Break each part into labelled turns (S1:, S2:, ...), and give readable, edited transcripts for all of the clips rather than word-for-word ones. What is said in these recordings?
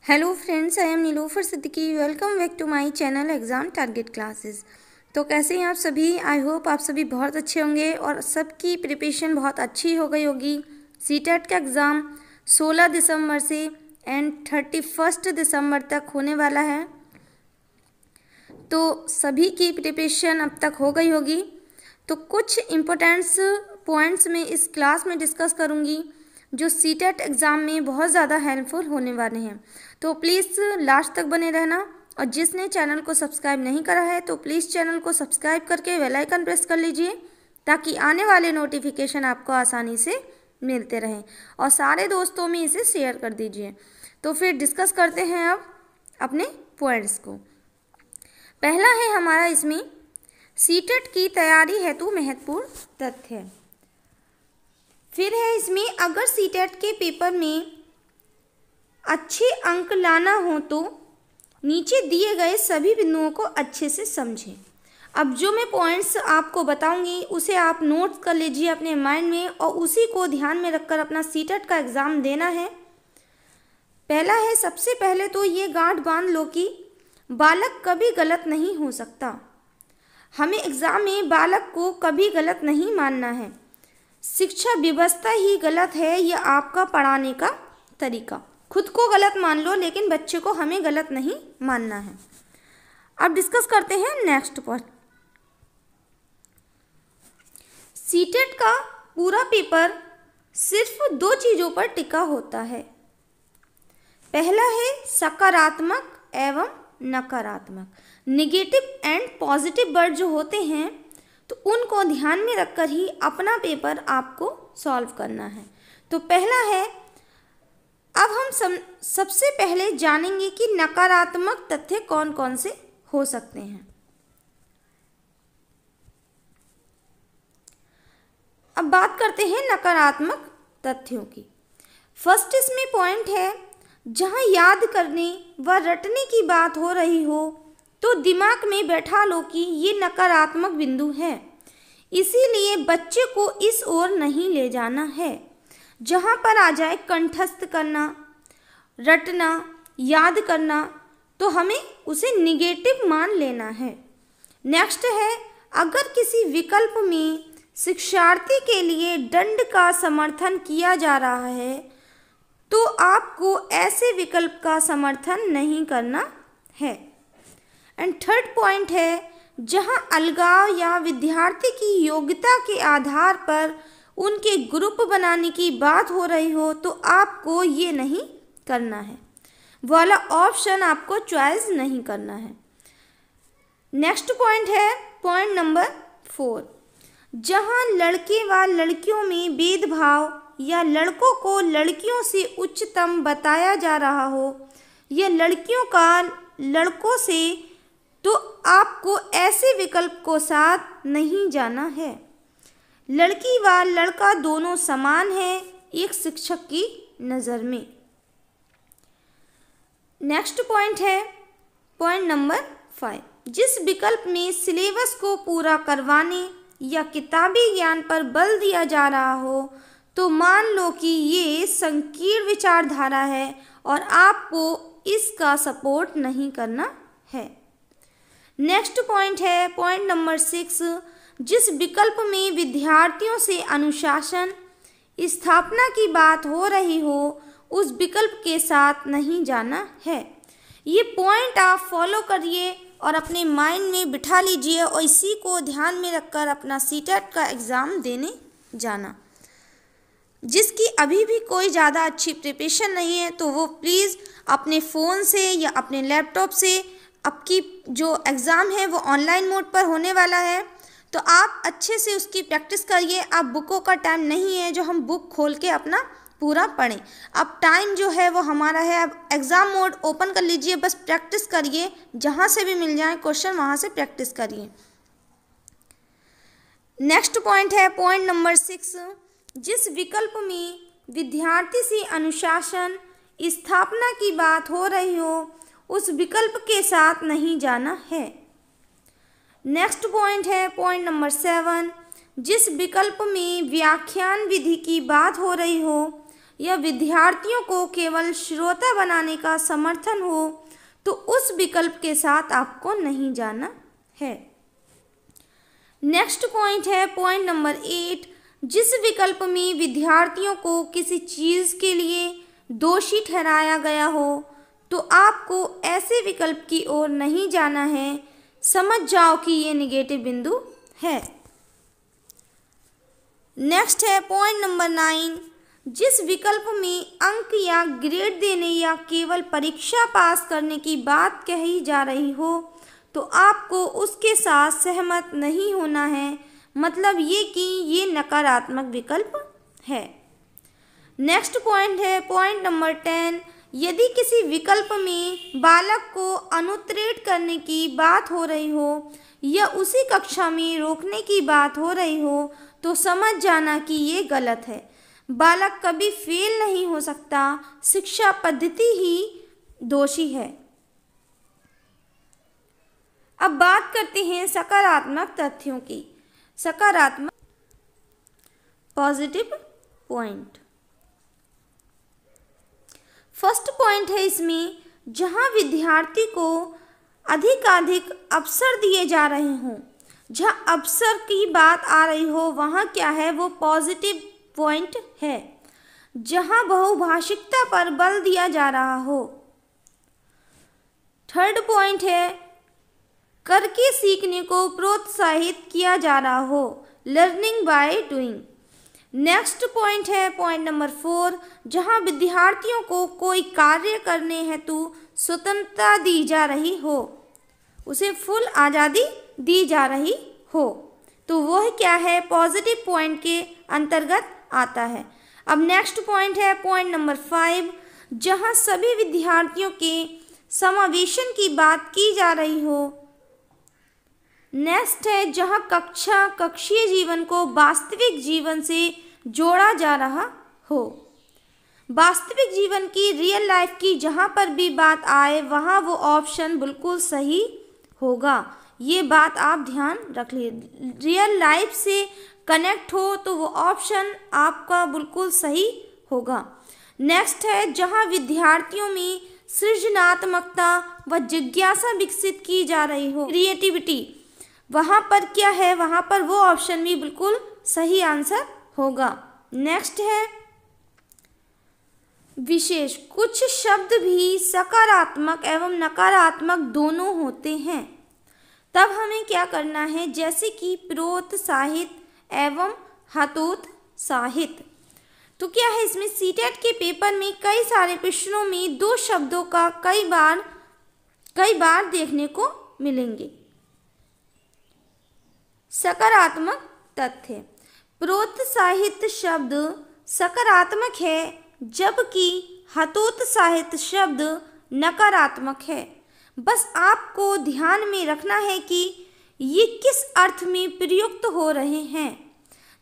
S1: Hello friends, I am Nilofar Siddiqui. Welcome back to my channel exam target classes. तो कैसे हैं आप सभी? आई होप आप सभी बहुत अच्छे होंगे और सबकी प्रिपरेशन बहुत अच्छी हो गई होगी। सीटेट का एग्ज़ाम 16 दिसंबर से एंड 31 दिसंबर तक होने वाला है, तो सभी की प्रिपरेशन अब तक हो गई होगी। तो कुछ इम्पोर्टेंट्स पॉइंट्स में इस क्लास में डिस्कस करूँगी जो सीटेट एग्ज़ाम में बहुत ज़्यादा हेल्पफुल होने वाले हैं। तो प्लीज़ लास्ट तक बने रहना, और जिसने चैनल को सब्सक्राइब नहीं करा है तो प्लीज़ चैनल को सब्सक्राइब करके बेल आइकन प्रेस कर लीजिए ताकि आने वाले नोटिफिकेशन आपको आसानी से मिलते रहें, और सारे दोस्तों में इसे शेयर कर दीजिए। तो फिर डिस्कस करते हैं अब अपने पॉइंट्स को। पहला है हमारा इसमें सीटेट की तैयारी हेतु महत्वपूर्ण तथ्य। फिर है इसमें अगर सीटेट के पेपर में अच्छे अंक लाना हो तो नीचे दिए गए सभी बिंदुओं को अच्छे से समझें। अब जो मैं पॉइंट्स आपको बताऊंगी उसे आप नोट कर लीजिए अपने माइंड में, और उसी को ध्यान में रखकर अपना सीटेट का एग्ज़ाम देना है। पहला है, सबसे पहले तो ये गांठ बांध लो कि बालक कभी गलत नहीं हो सकता। हमें एग्ज़ाम में बालक को कभी गलत नहीं मानना है। शिक्षा व्यवस्था ही गलत है, यह आपका पढ़ाने का तरीका। खुद को गलत मान लो लेकिन बच्चे को हमें गलत नहीं मानना है। अब डिस्कस करते हैं नेक्स्ट पॉइंट। सीटेट का पूरा पेपर सिर्फ दो चीज़ों पर टिका होता है। पहला है सकारात्मक एवं नकारात्मक, नेगेटिव एंड पॉजिटिव वर्ड जो होते हैं तो उनको ध्यान में रखकर ही अपना पेपर आपको सॉल्व करना है। तो पहला है, अब हम सबसे पहले जानेंगे कि नकारात्मक तथ्य कौन कौन से हो सकते हैं। अब बात करते हैं नकारात्मक तथ्यों की। फर्स्ट इसमें पॉइंट है, जहां याद करने व रटने की बात हो रही हो तो दिमाग में बैठा लो कि ये नकारात्मक बिंदु है, इसीलिए बच्चे को इस ओर नहीं ले जाना है। जहाँ पर आ जाए कंठस्थ करना, रटना, याद करना, तो हमें उसे निगेटिव मान लेना है। नेक्स्ट है, अगर किसी विकल्प में शिक्षार्थी के लिए दंड का समर्थन किया जा रहा है तो आपको ऐसे विकल्प का समर्थन नहीं करना है। एंड थर्ड पॉइंट है, जहां अलगाव या विद्यार्थी की योग्यता के आधार पर उनके ग्रुप बनाने की बात हो रही हो तो आपको ये नहीं करना है, वाला ऑप्शन आपको चॉइस नहीं करना है। नेक्स्ट पॉइंट है पॉइंट नंबर 4, जहां लड़के व लड़कियों में भेदभाव या लड़कों को लड़कियों से उच्चतम बताया जा रहा हो या लड़कियों का लड़कों से, तो आपको ऐसे विकल्प को साथ नहीं जाना है। लड़की व लड़का दोनों समान हैं एक शिक्षक की नज़र में। नेक्स्ट पॉइंट है पॉइंट नंबर 5, जिस विकल्प में सिलेबस को पूरा करवाने या किताबी ज्ञान पर बल दिया जा रहा हो तो मान लो कि ये संकीर्ण विचारधारा है और आपको इसका सपोर्ट नहीं करना है। नेक्स्ट पॉइंट है पॉइंट नंबर 6, जिस विकल्प में विद्यार्थियों से अनुशासन स्थापना की बात हो रही हो उस विकल्प के साथ नहीं जाना है। ये पॉइंट आप फॉलो करिए और अपने माइंड में बिठा लीजिए और इसी को ध्यान में रखकर अपना सीटेट का एग्ज़ाम देने जाना। जिसकी अभी भी कोई ज़्यादा अच्छी प्रिपरेशन नहीं है तो वो प्लीज़ अपने फ़ोन से या अपने लैपटॉप से, आपकी जो एग्ज़ाम है वो ऑनलाइन मोड पर होने वाला है तो आप अच्छे से उसकी प्रैक्टिस करिए। अब बुकों का टाइम नहीं है जो हम बुक खोल के अपना पूरा पढ़ें। अब टाइम जो है वो हमारा है, अब एग्ज़ाम मोड ओपन कर लीजिए, बस प्रैक्टिस करिए, जहाँ से भी मिल जाए क्वेश्चन वहाँ से प्रैक्टिस करिए। नेक्स्ट पॉइंट है पॉइंट नंबर 6, जिस विकल्प में विद्यार्थी से अनुशासन स्थापना की बात हो रही हो उस विकल्प के साथ नहीं जाना है। नेक्स्ट पॉइंट है पॉइंट नंबर 7, जिस विकल्प में व्याख्यान विधि की बात हो रही हो या विद्यार्थियों को केवल श्रोता बनाने का समर्थन हो तो उस विकल्प के साथ आपको नहीं जाना है। नेक्स्ट पॉइंट है पॉइंट नंबर 8, जिस विकल्प में विद्यार्थियों को किसी चीज़ के लिए दोषी ठहराया गया हो तो आपको ऐसे विकल्प की ओर नहीं जाना है। समझ जाओ कि ये नेगेटिव बिंदु है। नेक्स्ट है पॉइंट नंबर 9, जिस विकल्प में अंक या ग्रेड देने या केवल परीक्षा पास करने की बात कही जा रही हो तो आपको उसके साथ सहमत नहीं होना है, मतलब ये कि ये नकारात्मक विकल्प है। नेक्स्ट पॉइंट है पॉइंट नंबर 10, यदि किसी विकल्प में बालक को अनुत्तीर्ण करने की बात हो रही हो या उसी कक्षा में रोकने की बात हो रही हो तो समझ जाना कि ये गलत है। बालक कभी फेल नहीं हो सकता, शिक्षा पद्धति ही दोषी है। अब बात करते हैं सकारात्मक तथ्यों की। सकारात्मक पॉजिटिव पॉइंट। फर्स्ट पॉइंट है इसमें, जहां विद्यार्थी को अधिकाधिक अवसर दिए जा रहे हों, जहां अवसर की बात आ रही हो वहां क्या है, वो पॉजिटिव पॉइंट है। जहां बहुभाषिकता पर बल दिया जा रहा हो। थर्ड पॉइंट है, करके सीखने को प्रोत्साहित किया जा रहा हो, learning by doing. Next point है पॉइंट नंबर 4, जहां विद्यार्थियों को कोई कार्य करने हेतु स्वतंत्रता दी जा रही हो, उसे फुल आज़ादी दी जा रही हो, तो वह क्या है, पॉजिटिव पॉइंट के अंतर्गत आता है। अब नेक्स्ट पॉइंट है पॉइंट नंबर 5, जहां सभी विद्यार्थियों के समावेशन की बात की जा रही हो। नेक्स्ट है, जहां कक्षीय जीवन को वास्तविक जीवन से जोड़ा जा रहा हो। वास्तविक जीवन की, रियल लाइफ की जहां पर भी बात आए वहां वो ऑप्शन बिल्कुल सही होगा। ये बात आप ध्यान रख लीजिए। रियल लाइफ से कनेक्ट हो तो वो ऑप्शन आपका बिल्कुल सही होगा। नेक्स्ट है, जहां विद्यार्थियों में सृजनात्मकता व जिज्ञासा विकसित की जा रही हो, क्रिएटिविटी, वहाँ पर क्या है, वहाँ पर वो ऑप्शन भी बिल्कुल सही आंसर होगा। नेक्स्ट है विशेष, कुछ शब्द भी सकारात्मक एवं नकारात्मक दोनों होते हैं, तब हमें क्या करना है, जैसे कि प्रोत्साहित एवं हतोत्साहित। तो क्या है इसमें, सीटेट के पेपर में कई सारे प्रश्नों में दो शब्दों का कई बार देखने को मिलेंगे। सकारात्मक तथ्य, प्रोत्साहित शब्द सकारात्मक है जबकि हतोत्साहित शब्द नकारात्मक है। बस आपको ध्यान में रखना है कि ये किस अर्थ में प्रयुक्त हो रहे हैं।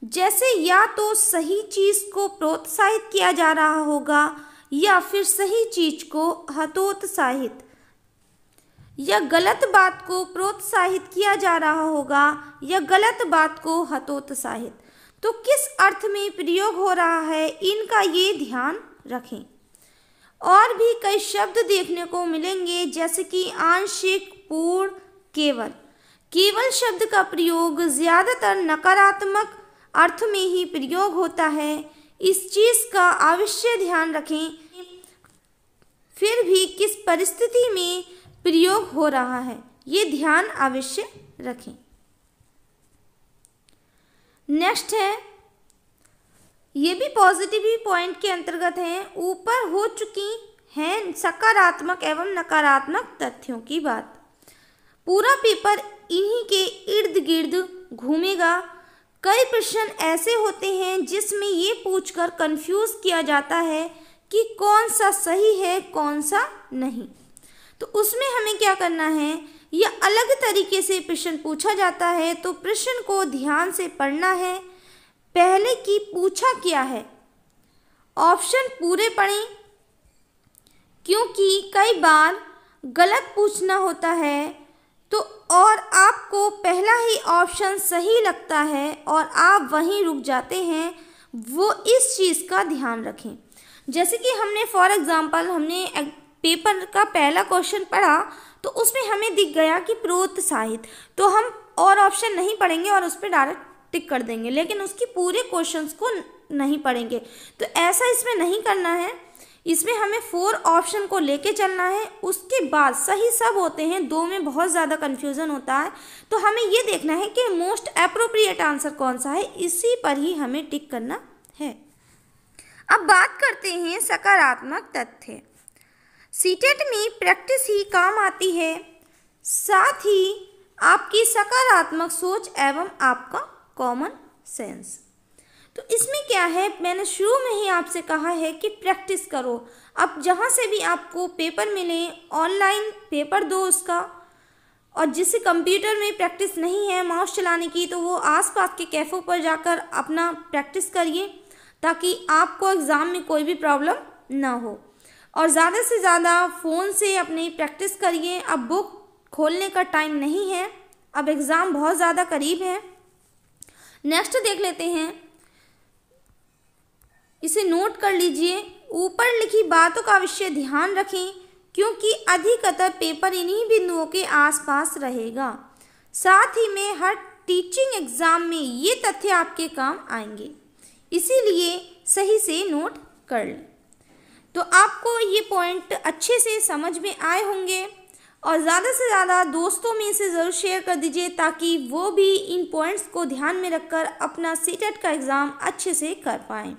S1: जैसे या तो सही चीज़ को प्रोत्साहित किया जा रहा होगा या फिर सही चीज़ को हतोत्साहित, या गलत बात को प्रोत्साहित किया जा रहा होगा या गलत बात को हतोत्साहित। तो किस अर्थ में प्रयोग हो रहा है, इनका ये ध्यान रखें। और भी कई शब्द देखने को मिलेंगे, जैसे कि आंशिक, पूर्ण, केवल। केवल शब्द का प्रयोग ज़्यादातर नकारात्मक अर्थ में ही प्रयोग होता है। इस चीज़ का अवश्य ध्यान रखें। फिर भी किस परिस्थिति में प्रयोग हो रहा है, ये ध्यान अवश्य रखें। नेक्स्ट है, ये भी पॉजिटिव ही पॉइंट के अंतर्गत हैं। ऊपर हो चुकी हैं सकारात्मक एवं नकारात्मक तथ्यों की बात। पूरा पेपर इन्हीं के इर्द गिर्द घूमेगा। कई प्रश्न ऐसे होते हैं जिसमें ये पूछकर कंफ्यूज किया जाता है कि कौन सा सही है कौन सा नहीं। तो उसमें हमें क्या करना है, या अलग तरीके से प्रश्न पूछा जाता है तो प्रश्न को ध्यान से पढ़ना है। पहले कि पूछा क्या है, ऑप्शन पूरे पढ़ें, क्योंकि कई बार गलत पूछना होता है तो और आपको पहला ही ऑप्शन सही लगता है और आप वहीं रुक जाते हैं। वो इस चीज़ का ध्यान रखें। जैसे कि हमने फॉर एग्जांपल हमने पेपर का पहला क्वेश्चन पढ़ा तो उसमें हमें दिख गया कि प्रोत्साहित, तो हम और ऑप्शन नहीं पढ़ेंगे और उस पर डायरेक्ट टिक कर देंगे, लेकिन उसकी पूरे क्वेश्चंस को नहीं पढ़ेंगे। तो ऐसा इसमें नहीं करना है, इसमें हमें 4 ऑप्शन को लेके चलना है। उसके बाद सही सब होते हैं, 2 में बहुत ज़्यादा कन्फ्यूज़न होता है, तो हमें ये देखना है कि मोस्ट अप्रोप्रिएट आंसर कौन सा है, इसी पर ही हमें टिक करना है। अब बात करते हैं सकारात्मक तथ्य। सीटेट में प्रैक्टिस ही काम आती है, साथ ही आपकी सकारात्मक सोच एवं आपका कॉमन सेंस। तो इसमें क्या है, मैंने शुरू में ही आपसे कहा है कि प्रैक्टिस करो। अब जहाँ से भी आपको पेपर मिले ऑनलाइन पेपर दो उसका, और जिसे कंप्यूटर में प्रैक्टिस नहीं है माउस चलाने की तो वो आसपास के कैफ़ों पर जाकर अपना प्रैक्टिस करिए, ताकि आपको एग्ज़ाम में कोई भी प्रॉब्लम ना हो। और ज़्यादा से ज़्यादा फ़ोन से अपनी प्रैक्टिस करिए। अब बुक खोलने का टाइम नहीं है, अब एग्ज़ाम बहुत ज़्यादा करीब है। नेक्स्ट देख लेते हैं, इसे नोट कर लीजिए। ऊपर लिखी बातों का अवश्य ध्यान रखें, क्योंकि अधिकतर पेपर इन्हीं बिंदुओं के आसपास रहेगा। साथ ही में हर टीचिंग एग्ज़ाम में ये तथ्य आपके काम आएंगे, इसीलिए सही से नोट कर लें। तो आपको ये पॉइंट अच्छे से समझ में आए होंगे, और ज़्यादा से ज़्यादा दोस्तों में इसे ज़रूर शेयर कर दीजिए, ताकि वो भी इन पॉइंट्स को ध्यान में रखकर अपना सीटेट का एग्ज़ाम अच्छे से कर पाएँ।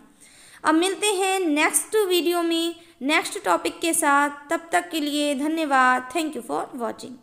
S1: अब मिलते हैं नेक्स्ट वीडियो में नेक्स्ट टॉपिक के साथ, तब तक के लिए धन्यवाद। Thank you for watching.